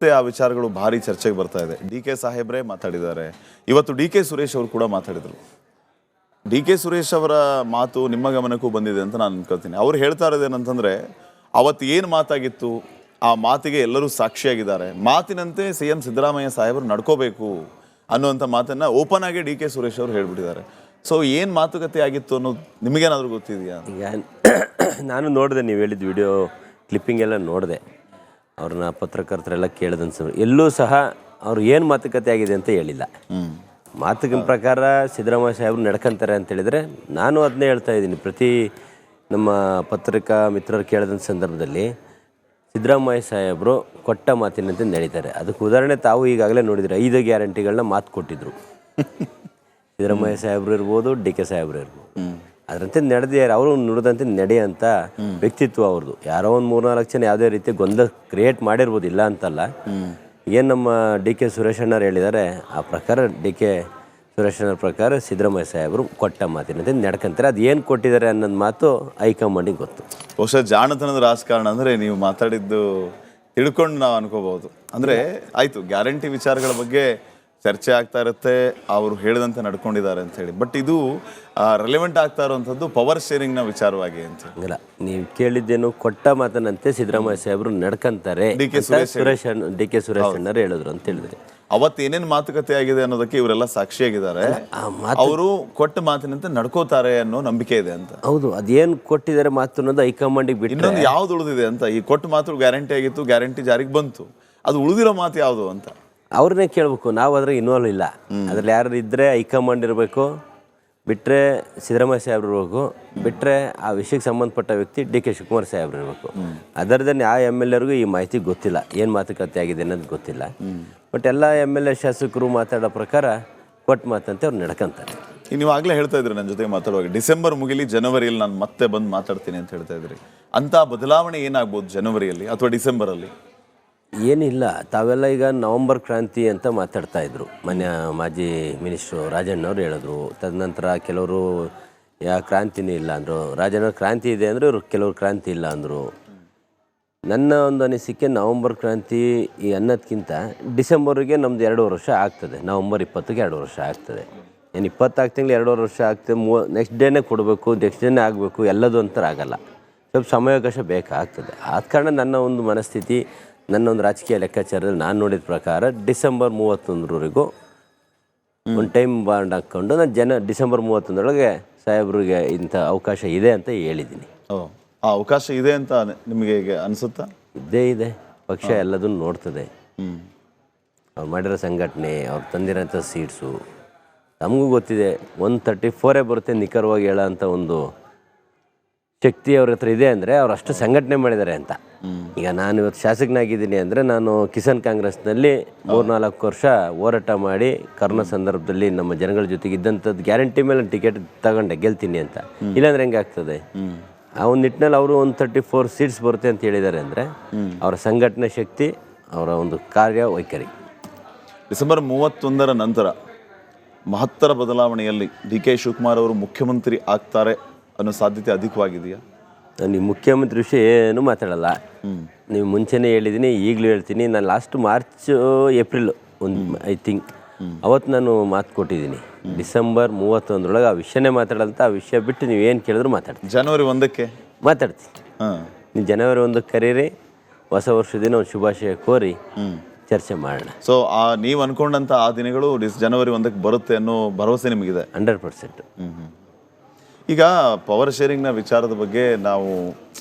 ಆ ವಿಚಾರಗಳು ಭಾರಿ ಚರ್ಚೆಗೆ ಬರ್ತಾ ಇದೆ. ಡಿ ಕೆ ಸಾಹೇಬ್ರೆ ಮಾತಾಡಿದ್ದಾರೆ. ಇವತ್ತು ಡಿ ಕೆ ಸುರೇಶ್ ಅವರು ಕೂಡ ಮಾತಾಡಿದರು. ಡಿ ಕೆ ಸುರೇಶ್ ಅವರ ಮಾತು ನಿಮ್ಮ ಗಮನಕ್ಕೂ ಬಂದಿದೆ ಅಂತ ನಾನು ಅನ್ಕೋತೀನಿ. ಅವ್ರು ಹೇಳ್ತಾ ಇರೋದೇನಂತಂದ್ರೆ, ಅವತ್ತು ಏನು ಮಾತಾಗಿತ್ತು ಆ ಮಾತಿಗೆ ಎಲ್ಲರೂ ಸಾಕ್ಷಿಯಾಗಿದ್ದಾರೆ. ಮಾತಿನಂತೆ CM ಸಿದ್ದರಾಮಯ್ಯ ಸಾಹೇಬರು ನಡ್ಕೋಬೇಕು ಅನ್ನುವಂಥ ಮಾತನ್ನ ಓಪನ್ ಆಗಿ ಡಿ ಕೆ ಸುರೇಶ್ ಅವರು ಹೇಳ್ಬಿಟ್ಟಿದ್ದಾರೆ. ಸೊ ಏನು ಮಾತುಕತೆ ಆಗಿತ್ತು ಅನ್ನೋದು ನಿಮಗೇನಾದರೂ ಗೊತ್ತಿದೆಯಾ? ಈಗ ನಾನು ನೋಡಿದೆ, ನೀವು ಹೇಳಿದ ವಿಡಿಯೋ ಕ್ಲಿಪ್ಪಿಂಗ್ ಎಲ್ಲ ನೋಡಿದೆ. ಅವ್ರನ್ನ ಪತ್ರಕರ್ತರೆಲ್ಲ ಕೇಳಿದನ್ಸರು ಎಲ್ಲೂ ಸಹ ಅವ್ರು ಏನು ಮಾತುಕತೆ ಆಗಿದೆ ಅಂತ ಹೇಳಿಲ್ಲ. ಮಾತಿನ ಪ್ರಕಾರ ಸಿದ್ದರಾಮಯ್ಯ ಸಾಹೇಬರು ನಡ್ಕೊಂತಾರೆ ಅಂತ ಹೇಳಿದರೆ ನಾನು ಅದನ್ನೇ ಹೇಳ್ತಾ ಇದ್ದೀನಿ. ಪ್ರತಿ ನಮ್ಮ ಪತ್ರಿಕಾ ಮಿತ್ರರು ಕೇಳಿದ ಸಂದರ್ಭದಲ್ಲಿ ಸಿದ್ದರಾಮಯ್ಯ ಸಾಹೇಬರು ಕೊಟ್ಟ ಮಾತಿನಂತೆ ನಡೀತಾರೆ. ಅದಕ್ಕೆ ಉದಾಹರಣೆ ತಾವು ಈಗಾಗಲೇ ನೋಡಿದರೆ 5 ಗ್ಯಾರಂಟಿಗಳನ್ನ ಮಾತು ಕೊಟ್ಟಿದ್ರು. ಸಿದ್ದರಾಮಯ್ಯ ಸಾಹೇಬರು ಇರ್ಬೋದು, ಡಿ ಕೆ ಸಾಹೇಬರು ಇರ್ಬೋದು. ಅದರಂತೆ ನಡೆದಿದ್ದಾರೆ. ಅವರು ನುಡಿದಂತೆ ನಡೆಯಂಥ ವ್ಯಕ್ತಿತ್ವ ಅವ್ರದ್ದು. ಯಾರೋ ಒಂದು 3-4 ಜನ ಯಾವುದೇ ರೀತಿ ಗೊಂದಲ ಕ್ರಿಯೇಟ್ ಮಾಡಿರ್ಬೋದು, ಇಲ್ಲ ಅಂತಲ್ಲ. ಏನು ನಮ್ಮ ಡಿ ಕೆ ಸುರೇಶಣ್ಣರು ಹೇಳಿದ್ದಾರೆ ಆ ಪ್ರಕಾರ, ಡಿ ಕೆ ಸುರೇಶಣ್ಣರ ಪ್ರಕಾರ ಸಿದ್ದರಾಮಯ್ಯ ಸಾಹೇಬರು ಕೊಟ್ಟ ಮಾತಿನಂತೆ ನಡ್ಕೊಂತಾರೆ. ಅದು ಏನು ಕೊಟ್ಟಿದ್ದಾರೆ ಅನ್ನೋದು ಮಾತು ಹೈಕಮಾಂಡಿಗೆ ಗೊತ್ತು. ಬಹುಶಃ ಜಾಣತನದ ರಾಜಕಾರಣ ಅಂದರೆ ನೀವು ಮಾತಾಡಿದ್ದು ತಿಳ್ಕೊಂಡು ನಾವು ಅನ್ಕೋಬಹುದು. ಅಂದರೆ ಆಯಿತು, ಗ್ಯಾರಂಟಿ ವಿಚಾರಗಳ ಬಗ್ಗೆ ಚರ್ಚೆ ಆಗ್ತಾ ಇರುತ್ತೆ, ಅವರು ಹೇಳಿದಂತೆ ನಡ್ಕೊಂಡಿದ್ದಾರೆ ಅಂತ ಹೇಳಿ. ಬಟ್ ಇದು ರೆಲೆವೆಂಟ್ ಆಗ್ತಾ ಇರುವಂಥದ್ದು ಪವರ್ ಶೇರಿಂಗ್ನ ವಿಚಾರವಾಗಿ ಅಂತ ಹಂಗಲ್ಲ. ನೀವು ಕೇಳಿದ್ದೇನು, ಕೊಟ್ಟ ಮಾತನಂತೆ ಸಿದ್ದರಾಮಯ್ಯ ಸಾಹೇಬರು ನಡ್ಕೊಂತಾರೆ ಡಿ ಕೆ ಸುರೇಶ್ ಅಣ್ಣರು ಹೇಳಿದ್ರು ಅಂತ ಹೇಳಿದ್ರೆ, ಅವತ್ತು ಏನೇನು ಮಾತುಕತೆ ಆಗಿದೆ ಅನ್ನೋದಕ್ಕೆ ಇವರೆಲ್ಲ ಸಾಕ್ಷಿಯಾಗಿದ್ದಾರೆ. ಅವರು ಕೊಟ್ಟ ಮಾತಿನಂತೆ ನಡ್ಕೋತಾರೆ ಅನ್ನೋ ನಂಬಿಕೆ ಇದೆ ಅಂತ. ಹೌದು, ಅದೇನು ಕೊಟ್ಟಿದ್ದಾರೆ ಮಾತು ಅನ್ನೋದು ಹೈಕಮಾಂಡಿಗೆ ಬಿಟ್ಟು ಇನ್ನೊಂದು ಯಾವ್ದು ಉಳಿದಿದೆ ಅಂತ. ಈ ಕೊಟ್ಟ ಮಾತು ಗ್ಯಾರಂಟಿ ಆಗಿತ್ತು, ಗ್ಯಾರಂಟಿ ಜಾರಿಗೆ ಬಂತು, ಅದು ಉಳಿದಿರೋ ಮಾತು ಯಾವುದು ಅಂತ ಅವ್ರನ್ನೇ ಕೇಳಬೇಕು. ನಾವು ಅದ್ರ ಇನ್ವಾಲ್ವ್ ಇಲ್ಲ. ಅದ್ರಲ್ಲಿ ಯಾರು ಇದ್ದರೆ ಹೈಕಮಾಂಡ್ ಇರಬೇಕು, ಬಿಟ್ಟರೆ ಸಿದ್ದರಾಮಯ್ಯ ಸಾಹೇಬ್ರು ಇರಬೇಕು, ಬಿಟ್ಟರೆ ಆ ವಿಷಯಕ್ಕೆ ಸಂಬಂಧಪಟ್ಟ ವ್ಯಕ್ತಿ ಡಿ ಕೆ ಶಿವಕುಮಾರ್ ಸಾಹೇಬ್ರು ಇರಬೇಕು. ಅದರದನ್ನು ಯಾವ MLAರಿಗೂ ಈ ಮಾಹಿತಿ ಗೊತ್ತಿಲ್ಲ, ಏನು ಮಾತುಕತೆ ಆಗಿದೆ ಅನ್ನೋದು ಗೊತ್ತಿಲ್ಲ. ಬಟ್ ಎಲ್ಲ MLA ಶಾಸಕರು ಮಾತಾಡೋ ಪ್ರಕಾರ ಕೊಟ್ಟು ಮಾತಂತೆ ಅವ್ರು ನಡ್ಕೊಂತಾರೆ. ನೀವು ಆಗಲೇ ಹೇಳ್ತಾ ಇದ್ರಿ ನನ್ನ ಜೊತೆಗೆ ಮಾತಾಡುವಾಗ, ಡಿಸೆಂಬರ್ ಮುಗಿಲಿ ಜನವರಿಯಲ್ಲಿ ನಾನು ಮತ್ತೆ ಬಂದು ಮಾತಾಡ್ತೀನಿ ಅಂತ ಹೇಳ್ತಾ ಇದ್ರಿ. ಅಂಥ ಬದಲಾವಣೆ ಏನಾಗ್ಬೋದು ಜನವರಿಯಲ್ಲಿ ಅಥವಾ ಡಿಸೆಂಬರಲ್ಲಿ? ಏನಿಲ್ಲ, ತಾವೆಲ್ಲ ಈಗ ನವಂಬರ್ ಕ್ರಾಂತಿ ಅಂತ ಮಾತಾಡ್ತಾ ಇದ್ರು. ಮಾಜಿ ಮಿನಿಸ್ಟ್ರು ರಾಜಣ್ಣವ್ರು ಹೇಳಿದ್ರು. ತದನಂತರ ಕೆಲವರು ಕ್ರಾಂತಿನೇ ಇಲ್ಲ ಅಂದರು. ರಾಜಣ್ಣ ಕ್ರಾಂತಿ ಇದೆ ಅಂದರೆ ಇವರು ಕೆಲವರು ಕ್ರಾಂತಿ ಇಲ್ಲ ಅಂದರು. ನನ್ನ ಒಂದು ಅನಿಸಿಕೆ, ನವಂಬರ್ ಕ್ರಾಂತಿ ಈ ಅನ್ನೋದಕ್ಕಿಂತ ಡಿಸೆಂಬರ್ಗೆ ನಮ್ದು 2 ವರ್ಷ ಆಗ್ತದೆ. ನವಂಬರ್ 20ಗೆ 2 ವರ್ಷ ಆಗ್ತದೆ. ಏನು 24 ತಿಂಗಳು 2 ವರ್ಷ ಆಗ್ತದೆ. ನೆಕ್ಸ್ಟ್ ಡೇನೇ ಕೊಡಬೇಕು, ನೆಕ್ಸ್ಟ್ ಡೇನೇ ಆಗಬೇಕು, ಎಲ್ಲದು ಅಂತರ ಆಗಲ್ಲ. ಸ್ವಲ್ಪ ಸಮಯಾವಕಾಶ ಬೇಕಾಗ್ತದೆ. ಆದ ಕಾರಣ ನನ್ನ ಒಂದು ಮನಸ್ಥಿತಿ, ನನ್ನ ಒಂದು ರಾಜಕೀಯ ಲೆಕ್ಕಾಚಾರದಲ್ಲಿ ನಾನು ನೋಡಿದ ಪ್ರಕಾರ ಡಿಸೆಂಬರ್ 31ರವರೆಗೂ ಒಂದು ಟೈಮ್ ಬಾಂಡ್ ಹಾಕ್ಕೊಂಡು ನಾನು ಡಿಸೆಂಬರ್ 31ರೊಳಗೆ ಸಾಹೇಬ್ರಿಗೆ ಇಂಥ ಅವಕಾಶ ಇದೆ ಅಂತ ಹೇಳಿದ್ದೀನಿ. ಆ ಅವಕಾಶ ಇದೆ ಅಂತ ನಿಮಗೆ ಅನಿಸುತ್ತಾ? ಇದ್ದೇ ಇದೆ. ಪಕ್ಷ ಎಲ್ಲದನ್ನು ನೋಡ್ತದೆ. ಅವ್ರು ಮಾಡಿರೋ ಸಂಘಟನೆ, ಅವ್ರು ತಂದಿರೋಂಥ ಸೀಟ್ಸು ನಮಗೂ ಗೊತ್ತಿದೆ. 134 ಬರುತ್ತೆ ನಿಖರವಾಗಿ ಹೇಳೋ ಅಂಥ ಒಂದು ಶಕ್ತಿ ಅವ್ರ ಹತ್ರ ಇದೆ ಅಂದರೆ ಅವ್ರು ಅಷ್ಟು ಸಂಘಟನೆ ಮಾಡಿದ್ದಾರೆ ಅಂತ. ಈಗ ನಾನು ಇವತ್ತು ಶಾಸಕನಾಗಿದ್ದೀನಿ ಅಂದರೆ ನಾನು ಕಿಸಾನ್ ಕಾಂಗ್ರೆಸ್ನಲ್ಲಿ 3-4 ವರ್ಷ ಹೋರಾಟ ಮಾಡಿ ಕರೋನಾ ಸಂದರ್ಭದಲ್ಲಿ ನಮ್ಮ ಜನಗಳ ಜೊತೆಗೆ ಇದ್ದಂಥದ್ದು ಗ್ಯಾರಂಟಿ ಮೇಲೆ ಟಿಕೆಟ್ ತಗೊಂಡೆ ಗೆಲ್ತೀನಿ ಅಂತ. ಇಲ್ಲಾಂದ್ರೆ ಹೆಂಗೆ ಆಗ್ತದೆ? ಆ ಒಂದು ನಿಟ್ಟಿನಲ್ಲಿ ಅವರು 134 ಸೀಟ್ಸ್ ಬರುತ್ತೆ ಅಂತ ಹೇಳಿದ್ದಾರೆ ಅಂದರೆ ಅವರ ಸಂಘಟನೆ ಶಕ್ತಿ, ಅವರ ಒಂದು ಕಾರ್ಯವೈಖರಿ. ಡಿಸೆಂಬರ್ 31ರ ನಂತರ ಮಹತ್ತರ ಬದಲಾವಣೆಯಲ್ಲಿ ಡಿ ಕೆ ಶಿವಕುಮಾರ್ ಅವರು ಮುಖ್ಯಮಂತ್ರಿ ಆಗ್ತಾರೆ ಅನ್ನೋ ಸಾಧ್ಯತೆ ಅಧಿಕವಾಗಿದೆಯಾ? ನೀವು ಮುಖ್ಯಮಂತ್ರಿ ವಿಷಯ ಏನೂ ಮಾತಾಡಲ್ಲ. ನೀವು ಮುಂಚೆನೇ ಹೇಳಿದ್ದೀನಿ, ಈಗಲೂ ಹೇಳ್ತೀನಿ. ನಾನು last March April I think ಅವತ್ತು ನಾನು ಮಾತು ಕೊಟ್ಟಿದ್ದೀನಿ. ಡಿಸೆಂಬರ್ 31ರೊಳಗೆ ಆ ವಿಷಯನೇ ಮಾತಾಡೋಂಥ. ಆ ವಿಷಯ ಬಿಟ್ಟು ನೀವು ಏನು ಕೇಳಿದ್ರು ಮಾತಾಡ್ತೀನಿ. ಜನವರಿ 1ಕ್ಕೆ ಮಾತಾಡ್ತೀನಿ. ನೀವು ಜನವರಿ 1ಕ್ಕೆ ಕರೀರಿ, ಹೊಸ ವರ್ಷದ ದಿನ ಒಂದು ಶುಭಾಶಯ ಕೋರಿ ಚರ್ಚೆ ಮಾಡೋಣ. ಸೊ ನೀವು ಅನ್ಕೊಂಡಂಥ ಆ ದಿನಗಳು ಜನವರಿ 1ಕ್ಕೆ ಬರುತ್ತೆ ಅನ್ನೋ ಭರವಸೆ ನಿಮಗಿದೆ? 100%. ಈಗ ಪವರ್ ಶೇರಿಂಗ್ನ ವಿಚಾರದ ಬಗ್ಗೆ ನಾವು,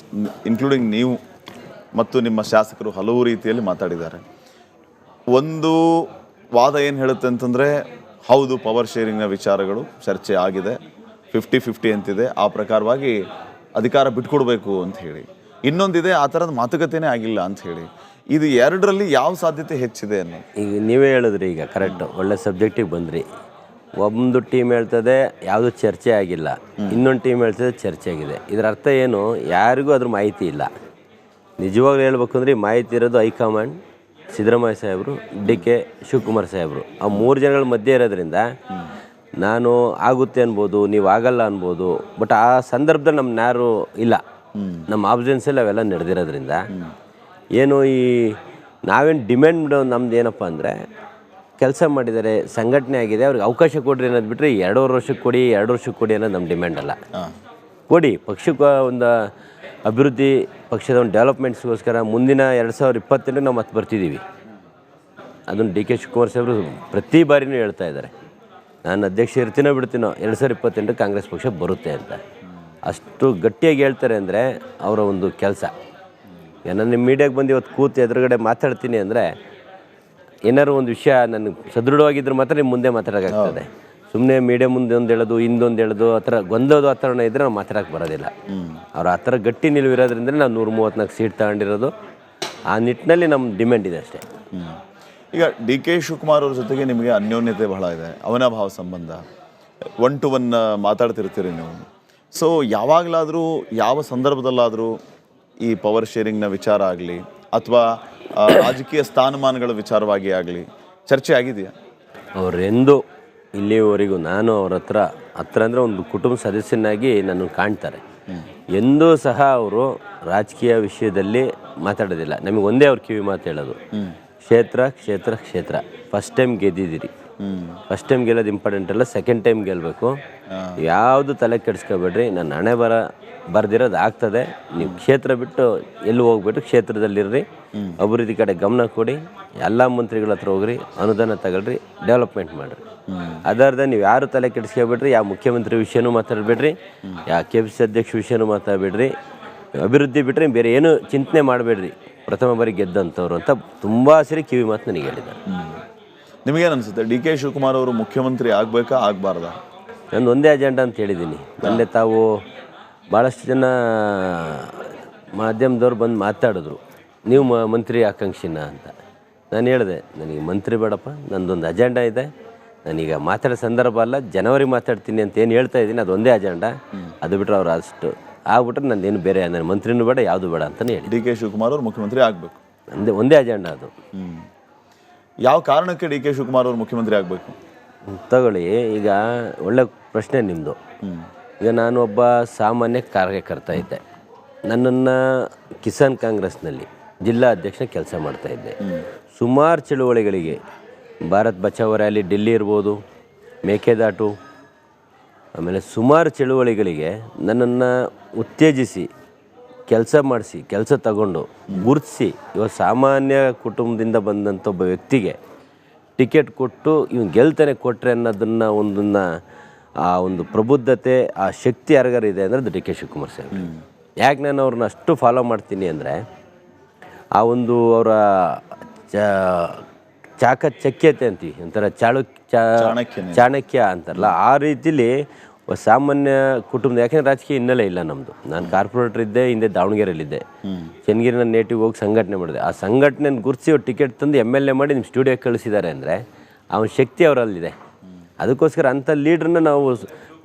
ಇನ್ಕ್ಲೂಡಿಂಗ್ ನೀವು ಮತ್ತು ನಿಮ್ಮ ಶಾಸಕರು ಹಲವು ರೀತಿಯಲ್ಲಿ ಮಾತಾಡಿದ್ದಾರೆ. ಒಂದು ವಾದ ಏನು ಹೇಳುತ್ತೆ ಅಂತಂದರೆ, ಹೌದು ಪವರ್ ಶೇರಿಂಗ್ನ ವಿಚಾರಗಳು ಚರ್ಚೆ ಆಗಿದೆ, 50-50 ಅಂತಿದೆ, ಆ ಪ್ರಕಾರವಾಗಿ ಅಧಿಕಾರ ಬಿಟ್ಕೊಡ್ಬೇಕು ಅಂತ ಹೇಳಿ. ಇನ್ನೊಂದಿದೆ, ಆ ಥರದ ಮಾತುಕತೆನೇ ಆಗಿಲ್ಲ ಅಂತ ಹೇಳಿ. ಇದು ಎರಡರಲ್ಲಿ ಯಾವ ಸಾಧ್ಯತೆ ಹೆಚ್ಚಿದೆ ಅನ್ನೋ? ಈಗ ನೀವೇ ಹೇಳಿದ್ರಿ, ಈಗ ಕರೆಕ್ಟ್ ಒಳ್ಳೆ ಸಬ್ಜೆಕ್ಟಿಗೆ ಬಂದ್ರಿ. ಒಂದು ಟೀಮ್ ಹೇಳ್ತದೆ ಯಾವುದೂ ಚರ್ಚೆ ಆಗಿಲ್ಲ, ಇನ್ನೊಂದು ಟೀಮ್ ಹೇಳ್ತದೆ ಚರ್ಚೆ ಆಗಿದೆ. ಇದರ ಅರ್ಥ ಏನು? ಯಾರಿಗೂ ಅದ್ರ ಮಾಹಿತಿ ಇಲ್ಲ. ನಿಜವಾಗ್ಲೂ ಹೇಳ್ಬೇಕು ಅಂದರೆ ಈ ಮಾಹಿತಿ ಇರೋದು ಹೈಕಮಾಂಡ್, ಸಿದ್ದರಾಮಯ್ಯ ಸಾಹೇಬರು, ಡಿ ಕೆ ಶಿವಕುಮಾರ್ ಸಾಹೇಬರು. ಆ 3 ಜನಗಳ ಮಧ್ಯೆ ಇರೋದ್ರಿಂದ ನಾನು ಆಗುತ್ತೆ ಅನ್ಬೋದು, ನೀವು ಆಗಲ್ಲ ಅನ್ಬೋದು. ಬಟ್ ಆ ಸಂದರ್ಭದಲ್ಲಿ ನಮ್ಮನ್ನ ಯಾರು ಇಲ್ಲ, ನಮ್ಮ ಆಬ್ಸೆನ್ಸಲ್ಲಿ ಅವೆಲ್ಲ ನಡೆದಿರೋದ್ರಿಂದ ಏನು ಈ ನಾವೇನು ಡಿಮ್ಯಾಂಡ್ ನಮ್ದು ಏನಪ್ಪ ಅಂದರೆ ಕೆಲಸ ಮಾಡಿದ್ದಾರೆ, ಸಂಘಟನೆ ಆಗಿದೆ, ಅವ್ರಿಗೆ ಅವಕಾಶ ಕೊಡ್ರಿ ಅನ್ನೋದು ಬಿಟ್ಟರೆ 2.5 ವರ್ಷಕ್ಕೆ ಕೊಡಿ 2 ವರ್ಷಕ್ಕೆ ಕೊಡಿ ಅನ್ನೋದು ನಮ್ಮ ಡಿಮ್ಯಾಂಡ್ ಅಲ್ಲ. ಕೊಡಿ, ಪಕ್ಷಕ್ಕೆ ಒಂದು ಅಭಿವೃದ್ಧಿ, ಪಕ್ಷದ ಒಂದು ಡೆವಲಪ್ಮೆಂಟ್ಸ್ಗೋಸ್ಕರ ಮುಂದಿನ 2028 ನಾವು ಮತ್ತೆ ಬರ್ತಿದ್ದೀವಿ. ಅದನ್ನು ಡಿ ಕೆ ಶಿವಕುಮಾರ್ ಸಾಹೇಬರು ಪ್ರತಿ ಬಾರಿನೂ ಹೇಳ್ತಾ ಇದ್ದಾರೆ, ನಾನು ಅಧ್ಯಕ್ಷ ಇರ್ತೀನೋ ಬಿಡ್ತೀನೋ 2028 ಕಾಂಗ್ರೆಸ್ ಪಕ್ಷ ಬರುತ್ತೆ ಅಂತ. ಅಷ್ಟು ಗಟ್ಟಿಯಾಗಿ ಹೇಳ್ತಾರೆ ಅಂದರೆ ಅವರ ಒಂದು ಕೆಲಸ. ನಾನು ನಿಮ್ಮ ಮೀಡಿಯಾಗೆ ಬಂದು ಇವತ್ತು ಕೂತು ಎದುರುಗಡೆ ಮಾತಾಡ್ತೀನಿ ಅಂದರೆ ಏನಾದ್ರು ಒಂದು ವಿಷಯ ನನಗೆ ಸದೃಢವಾಗಿದ್ದರೆ ಮಾತ್ರ ನಿಮ್ಮ ಮುಂದೆ ಮಾತಾಡೋಕ್ಕಾಗ್ತದೆ. ಸುಮ್ಮನೆ ಮೀಡಿಯಾ ಮುಂದೆ ಒಂದು ಹೇಳೋದು, ಹಿಂದೊಂದು ಹೇಳೋದು, ಆ ಥರ ಗೊಂದಲದ ವಾತಾವರಣ ಇದ್ದರೆ ನಾವು ಮಾತಾಡೋಕ್ಕೆ ಬರೋದಿಲ್ಲ. ಅವ್ರು ಆ ಥರ ಗಟ್ಟಿ ನಿಲುವಿರೋದ್ರಿಂದ ನಾವು 134 ಸೀಟ್ ತಗೊಂಡಿರೋದು. ಆ ನಿಟ್ಟಿನಲ್ಲಿ ನಮ್ಮ ಡಿಮ್ಯಾಂಡ್ ಇದೆ ಅಷ್ಟೇ. ಈಗ ಡಿ ಕೆ ಶಿವಕುಮಾರ್ ಅವ್ರ ಜೊತೆಗೆ ನಿಮಗೆ ಅನ್ಯೋನ್ಯತೆ ಬಹಳ ಇದೆ, ಅವನಭಾವ ಸಂಬಂಧ, 1 to 1 ಮಾತಾಡ್ತಿರ್ತೀರಿ ನೀವು. ಸೊ ಯಾವಾಗಲಾದರೂ ಯಾವ ಸಂದರ್ಭದಲ್ಲಾದರೂ ಈ ಪವರ್ ಶೇರಿಂಗ್ನ ವಿಚಾರ ಆಗಲಿ ಅಥವಾ ರಾಜಕೀಯ ಸ್ಥಾನಮಾನಗಳ ವಿಚಾರವಾಗಿ ಆಗಲಿ ಚರ್ಚೆ ಆಗಿದೆಯಾ? ಅವರೆಂದು ಇಲ್ಲಿವರೆಗೂ ನಾನು ಅವ್ರ ಹತ್ರ ಅಂದರೆ ಒಂದು ಕುಟುಂಬ ಸದಸ್ಯನಾಗಿ ನನ್ನ ಕಾಣ್ತಾರೆ. ಎಂದೂ ಸಹ ಅವರು ರಾಜಕೀಯ ವಿಷಯದಲ್ಲಿ ಮಾತಾಡೋದಿಲ್ಲ. ನಮಗೆ ಒಂದೇ ಅವ್ರ ಕಿವಿ ಮಾತು ಹೇಳೋದು, ಕ್ಷೇತ್ರ ಕ್ಷೇತ್ರ ಕ್ಷೇತ್ರ. ಫಸ್ಟ್ ಟೈಮ್ ಗೆದ್ದಿದ್ದೀರಿ, ಫಸ್ಟ್ ಟೈಮ್ ಗೆಲ್ಲೋದು ಇಂಪಾರ್ಟೆಂಟ್ ಅಲ್ಲ, ಸೆಕೆಂಡ್ ಟೈಮ್ ಗೆಲ್ಲಬೇಕು. ಯಾವುದು ತಲೆ ಕೆಡಿಸ್ಕೋಬೇಡ್ರಿ, ನನ್ನ ಹಣೆ ಬರ್ದಿರೋದು ಆಗ್ತದೆ. ನೀವು ಕ್ಷೇತ್ರ ಬಿಟ್ಟು ಎಲ್ಲೂ ಹೋಗ್ಬಿಟ್ಟು ಕ್ಷೇತ್ರದಲ್ಲಿರ್ರಿ, ಅಭಿವೃದ್ಧಿ ಕಡೆ ಗಮನ ಕೊಡಿ, ಎಲ್ಲ ಮಂತ್ರಿಗಳ ಹತ್ರ ಹೋಗ್ರಿ, ಅನುದಾನ ತಗೊಳ್ರಿ, ಡೆವಲಪ್ಮೆಂಟ್ ಮಾಡಿರಿ. ಅದರ್ಧ ನೀವು ಯಾರು ತಲೆ ಕೆಡಿಸ್ಕೋಬೇಡ್ರಿ, ಯಾವ ಮುಖ್ಯಮಂತ್ರಿ ವಿಷಯನೂ ಮಾತಾಡಬೇಡ್ರಿ, ಯಾವ KPCC ಅಧ್ಯಕ್ಷ ವಿಷಯನೂ ಮಾತಾಡಬೇಡ್ರಿ. ಅಭಿವೃದ್ಧಿ ಬಿಟ್ಟರೆ ಬೇರೆ ಏನೂ ಚಿಂತನೆ ಮಾಡಬೇಡ್ರಿ, ಪ್ರಥಮ ಬಾರಿ ಗೆದ್ದಂಥವ್ರು ಅಂತ ತುಂಬ ಸರಿ ಕಿವಿ ಮಾತು ನನಗೆ ಹೇಳಿದ್ದಾರೆ. ನಿಮಗೇನು ಅನಿಸುತ್ತೆ, ಡಿ ಕೆ ಶಿವಕುಮಾರ್ ಅವರು ಮುಖ್ಯಮಂತ್ರಿ ಆಗಬೇಕಾ ಆಗಬಾರ್ದಾ? ನಾನು ಒಂದೇ ಅಜೆಂಡಾ ಅಂತ ಹೇಳಿದ್ದೀನಿ. ಮೊನ್ನೆ ತಾವು ಭಾಳಷ್ಟು ಜನ ಮಾಧ್ಯಮದವ್ರು ಬಂದು ಮಾತಾಡಿದ್ರು, ನೀವು ಮಂತ್ರಿ ಆಕಾಂಕ್ಷಿನ ಅಂತ. ನಾನು ಹೇಳಿದೆ, ನನಗೆ ಮಂತ್ರಿ ಬೇಡಪ್ಪ, ನಂದೊಂದು ಅಜೆಂಡಾ ಇದೆ. ನಾನೀಗ ಮಾತಾಡೋ ಸಂದರ್ಭ ಅಲ್ಲ, ಜನವರಿ ಮಾತಾಡ್ತೀನಿ ಅಂತ ಏನು ಹೇಳ್ತಾ ಇದ್ದೀನಿ, ಅದು ಒಂದೇ ಅಜೆಂಡಾ. ಅದು ಬಿಟ್ಟರೆ ಅವ್ರು ಅಷ್ಟು ಆಗ್ಬಿಟ್ರೆ ನಂದೇನು ಬೇರೆ, ನನ್ನ ಮಂತ್ರಿನೂ ಬೇಡ, ಯಾವುದು ಬೇಡ ಅಂತಲೇ ಹೇಳಿ. ಡಿ ಕೆ ಶಿವಕುಮಾರ್ ಅವರು ಮುಖ್ಯಮಂತ್ರಿ ಆಗಬೇಕು, ಒಂದೇ ಅಜೆಂಡಾ ಅದು. ಯಾವ ಕಾರಣಕ್ಕೆ ಡಿ ಕೆ ಶಿವಕುಮಾರ್ ಅವರು ಮುಖ್ಯಮಂತ್ರಿ ಆಗಬೇಕು? ತಗೊಳ್ಳಿ, ಈಗ ಒಳ್ಳೆ ಪ್ರಶ್ನೆ ನಿಮ್ಮದು. ಈಗ ನಾನು ಒಬ್ಬ ಸಾಮಾನ್ಯ ಕಾರ್ಯಕರ್ತ ಇದ್ದೆ. ನನ್ನನ್ನು ಕಿಸಾನ್ ಕಾಂಗ್ರೆಸ್ನಲ್ಲಿ ಜಿಲ್ಲಾ ಅಧ್ಯಕ್ಷ ಕೆಲಸ ಮಾಡ್ತಾಯಿದ್ದೆ. ಸುಮಾರು ಚಳುವಳಿಗಳಿಗೆ, ಭಾರತ್ ಬಚಾವೋ ರ್ಯಾಲಿ ಡೆಲ್ಲಿ ಇರ್ಬೋದು, ಮೇಕೆದಾಟು, ಆಮೇಲೆ ಸುಮಾರು ಚಳುವಳಿಗಳಿಗೆ ನನ್ನನ್ನು ಉತ್ತೇಜಿಸಿ ಕೆಲಸ ಮಾಡಿಸಿ, ಕೆಲಸ ತಗೊಂಡು ಗುರುತಿಸಿ, ಇವತ್ತು ಸಾಮಾನ್ಯ ಕುಟುಂಬದಿಂದ ಬಂದಂಥ ಒಬ್ಬ ವ್ಯಕ್ತಿಗೆ ಟಿಕೆಟ್ ಕೊಟ್ಟು ಇವ್ನು ಗೆಲ್ತಾನೆ ಕೊಟ್ಟರೆ ಅನ್ನೋದನ್ನು ಆ ಒಂದು ಪ್ರಬುದ್ಧತೆ, ಆ ಶಕ್ತಿ ಯಾರಿಗಾರಿದೆ ಅಂದರೆ ಅದು ಡಿ ಕೆ ಶಿವಕುಮಾರ್ ಸಾಹೇಬ್. ಯಾಕೆ ನಾನು ಅವ್ರನ್ನ ಅಷ್ಟು ಫಾಲೋ ಮಾಡ್ತೀನಿ ಅಂದರೆ, ಆ ಒಂದು ಅವರ ಚಾಕಚಕ್ಯತೆ ಅಂತೀವಿ, ಒಂಥರ ಚಾಣಕ್ಯ ಅಂತಾರಲ್ಲ, ಆ ರೀತಿಲಿ ಸಾಮಾನ್ಯ ಕುಟುಂಬದ. ಯಾಕೆಂದರೆ ರಾಜಕೀಯ ಹಿನ್ನೆಲೆ ಇಲ್ಲ ನಮ್ಮದು. ನಾನು ಕಾರ್ಪೊರೇಟರ್ ಇದ್ದೆ, ಹಿಂದೆ ದಾವಣಗೆರೆಯಲ್ಲಿದ್ದೆ. ಚೆನ್ನಗಿರಿ ನನ್ನ ನೇಟಿವ್ ಹೋಗಿ ಸಂಘಟನೆ ಮಾಡಿದೆ. ಆ ಸಂಘಟನೆಯನ್ನು ಗುರುತಿಸಿ ಟಿಕೆಟ್ ತಂದು MLA ಮಾಡಿ ನಿಮ್ಮ ಸ್ಟುಡಿಯೋಗೆ ಕಳಿಸಿದ್ದಾರೆ ಅಂದರೆ ಅವನ ಶಕ್ತಿ ಅವರಲ್ಲಿದೆ. ಅದಕ್ಕೋಸ್ಕರ ಅಂಥ ಲೀಡ್ರನ್ನ ನಾವು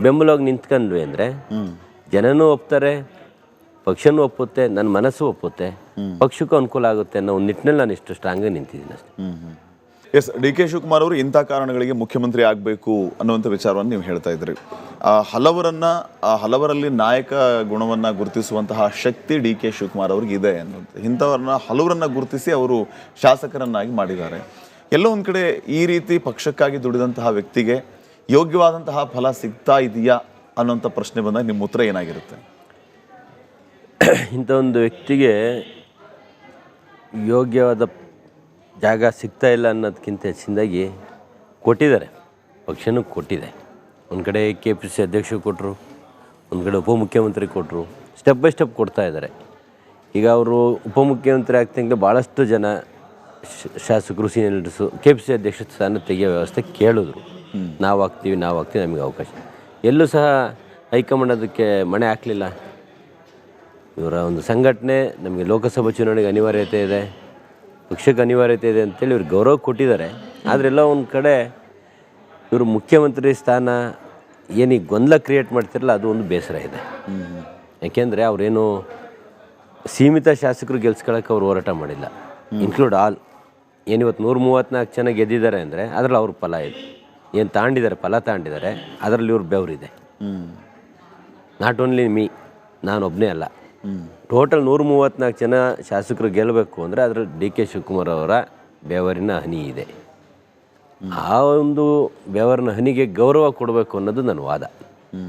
ಬೆಂಬಲವಾಗಿ ನಿಂತ್ಕೊಂಡ್ವಿ ಅಂದರೆ ಜನನೂ ಒಪ್ತಾರೆ, ಪಕ್ಷನೂ ಒಪ್ಪುತ್ತೆ, ನನ್ನ ಮನಸ್ಸು ಒಪ್ಪುತ್ತೆ, ಪಕ್ಷಕ್ಕೂ ಅನುಕೂಲ ಆಗುತ್ತೆ ಅನ್ನೋ ಒಂದು ನಿಟ್ಟಿನಲ್ಲಿ ನಾನು ಇಷ್ಟು ಸ್ಟ್ರಾಂಗಾಗಿ ನಿಂತಿದ್ದೀನಿ ಅಷ್ಟೇ. ಎಸ್, ಡಿ ಕೆ ಶಿವಕುಮಾರ್ ಅವರು ಇಂಥ ಕಾರಣಗಳಿಗೆ ಮುಖ್ಯಮಂತ್ರಿ ಆಗಬೇಕು ಅನ್ನುವಂಥ ವಿಚಾರವನ್ನು ನೀವು ಹೇಳ್ತಾ ಇದ್ರಿ. ಹಲವರಲ್ಲಿ ನಾಯಕ ಗುಣವನ್ನು ಗುರುತಿಸುವಂತಹ ಶಕ್ತಿ ಡಿ ಕೆ ಶಿವಕುಮಾರ್ ಅವ್ರಿಗೆ ಇದೆ ಅನ್ನುವಂಥ. ಇಂಥವ್ರನ್ನ ಹಲವರನ್ನ ಗುರುತಿಸಿ ಅವರು ಶಾಸಕರನ್ನಾಗಿ ಮಾಡಿದ್ದಾರೆ. ಎಲ್ಲೋ ಒಂದು ಕಡೆ ಈ ರೀತಿ ಪಕ್ಷಕ್ಕಾಗಿ ದುಡಿದಂತಹ ವ್ಯಕ್ತಿಗೆ ಯೋಗ್ಯವಾದಂತಹ ಫಲ ಸಿಗ್ತಾ ಇದೆಯಾ ಅನ್ನೋಂಥ ಪ್ರಶ್ನೆ ಬಂದಾಗ ನಿಮ್ಮ ಉತ್ತರ ಏನಾಗಿರುತ್ತೆ? ಇಂಥ ಒಂದು ವ್ಯಕ್ತಿಗೆ ಯೋಗ್ಯವಾದ ಜಾಗ ಸಿಗ್ತಾ ಇಲ್ಲ ಅನ್ನೋದಕ್ಕಿಂತ ಹೆಚ್ಚಿನದಾಗಿ ಕೊಟ್ಟಿದ್ದಾರೆ, ಪಕ್ಷನೂ ಕೊಟ್ಟಿದೆ. ಒಂದು ಕಡೆ KPCC ಅಧ್ಯಕ್ಷರು ಕೊಟ್ಟರು, ಒಂದು ಕಡೆ ಉಪಮುಖ್ಯಮಂತ್ರಿ ಕೊಟ್ಟರು, ಸ್ಟೆಪ್ ಬೈ ಸ್ಟೆಪ್ ಕೊಡ್ತಾ ಇದ್ದಾರೆ. ಈಗ ಅವರು ಉಪಮುಖ್ಯಮಂತ್ರಿ ಆಗ್ತಂಗೆ ಭಾಳಷ್ಟು ಜನ ಶಾಸಕರು, ಸೀನಿಯರ್ ಲೀಡರ್ಸು KPCC ಅಧ್ಯಕ್ಷ ಸ್ಥಾನ ತೆಗೆಯೋ ವ್ಯವಸ್ಥೆ ಕೇಳಿದ್ರು. ನಾವು ಆಗ್ತೀವಿ ನಮಗೆ ಅವಕಾಶ. ಎಲ್ಲೂ ಸಹ ಹೈಕಮಾಂಡ್ ಅದಕ್ಕೆ ಮಣೆ ಹಾಕಲಿಲ್ಲ. ಇವರ ಒಂದು ಸಂಘಟನೆ ನಮಗೆ ಲೋಕಸಭಾ ಚುನಾವಣೆಗೆ ಅನಿವಾರ್ಯತೆ ಇದೆ, ಪಕ್ಷಕ್ಕೆ ಅನಿವಾರ್ಯತೆ ಇದೆ ಅಂತೇಳಿ ಇವ್ರು ಗೌರವ ಕೊಟ್ಟಿದ್ದಾರೆ. ಆದರೆಲ್ಲ ಒಂದು ಕಡೆ ಇವರು ಮುಖ್ಯಮಂತ್ರಿ ಸ್ಥಾನ ಏನೀಗ ಗೊಂದಲ ಕ್ರಿಯೇಟ್ ಮಾಡ್ತಿರಲ್ಲ, ಅದು ಒಂದು ಬೇಸರ ಇದೆ. ಯಾಕೆಂದರೆ ಅವರೇನು ಸೀಮಿತ ಶಾಸಕರು ಗೆಲ್ಸ್ಕೊಳ್ಳೋಕೆ ಅವ್ರು ಹೋರಾಟ ಮಾಡಿಲ್ಲ, ಇನ್ಕ್ಲೂಡ್ ಆಲ್. ಏನಿವತ್ತು 134 ಜನ ಗೆದ್ದಿದ್ದಾರೆ ಅಂದರೆ ಅದರಲ್ಲಿ ಅವ್ರ ಫಲ ಇದೆ. ಏನು ತಾಂಡಿದ್ದಾರೆ, ಫಲ ತಾಂಡಿದ್ದಾರೆ, ಅದರಲ್ಲಿ ಇವ್ರ ಬೆವರಿದೆ. ನಾಟ್ ಓನ್ಲಿ ಮೀ, ನಾನೊಬ್ಬನೇ ಅಲ್ಲ, ಟೋಟಲ್ 134 ಜನ ಶಾಸಕರು ಗೆಲ್ಲಬೇಕು ಅಂದರೆ ಅದರಲ್ಲಿ ಡಿ ಕೆ ಶಿವಕುಮಾರ್ ಅವರ ಬೆವರಿನ ಹನಿ ಇದೆ. ಆ ಒಂದು ಬೆವರಿನ ಹನಿಗೆ ಗೌರವ ಕೊಡಬೇಕು ಅನ್ನೋದು ನನ್ನ ವಾದ.